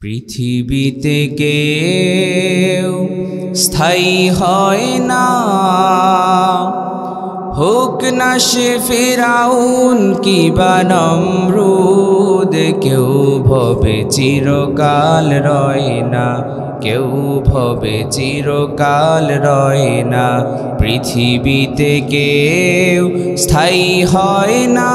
পৃথিবীতে কেউ স্থায়ী হয় না, হোক না সে ফিরাউন কিবা নমরুদ। কেউ ভবে চিরকাল রয় না, কেউ ভবে চিরকাল রয় না। পৃথিবীতে কেউ স্থায়ী হয় না,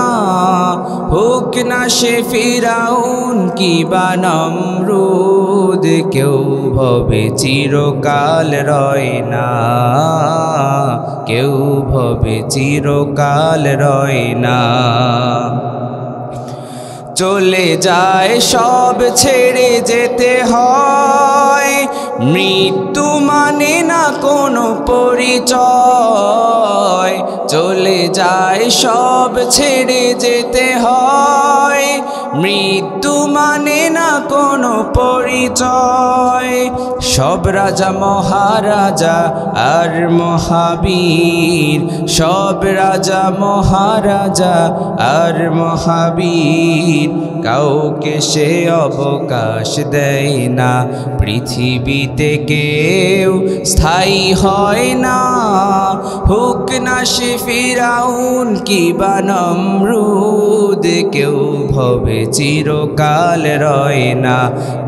হোক না সে ফিরাউন কিবা নমরুদ। কেউ ভবে চিরকাল রয় না, কেউ ভবে চিরকাল রয় না। চলে যায় সব ছেড়ে যেতে হয়, মৃত্যু মানে না কোনো পরিচয়। চলে যায় সব ছেড়ে যেতে হয়, মৃত্যু মানে না কোনো পরিচয়। সব রাজা মহারাজা আর মহাবীর, সব রাজা মহারাজা আর মহাবীর, কাউকে সে অবকাশ দেয় না। পৃথিবীতে কেউ স্থায়ী হয় না, হোক না সে ফিরাউন কিবা নমরুদ। কেউ ভবে চিরকাল রয় না,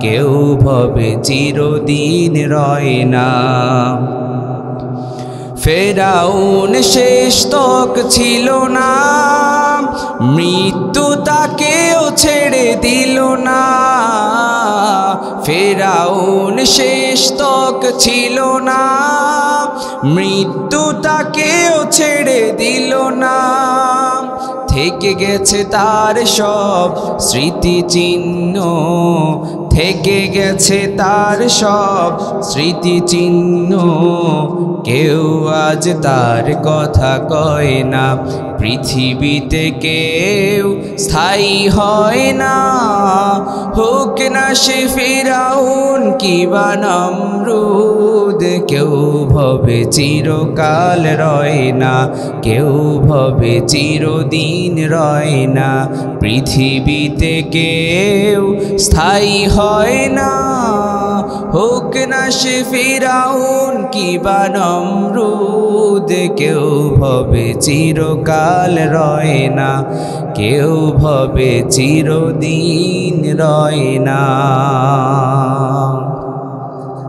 কেউ ভবে চিরদিন রয় না। ফেরাউন শেষ তক ছিল না, মৃত্যু তাকেও ছেড়ে দিল না। ফেরাউন শেষ তক ছিল না, মৃত্যু তাকেও ছেড়ে দিল না। থেকে গেছে তার সব স্মৃতিচিহ্ন, থেকে গেছে তার সব স্মৃতিচিহ্ন। কেউ আজ তার কথা কয় না, পৃথিবীতে কেউ স্থায়ী হয় না, হোক না সে ফিরাউন কিবা নমরুদ। কেউ ভবে চিরকাল রয় না, কেউ ভবে চিরদিন রয় না। পৃথিবীতে কেউ স্থায়ী হয় না, হোক না সে ফিরাউন কিবা নমরুদ। কেউ ভবে চিরকাল রয় না, কেউ ভবে চিরদিন রয় না।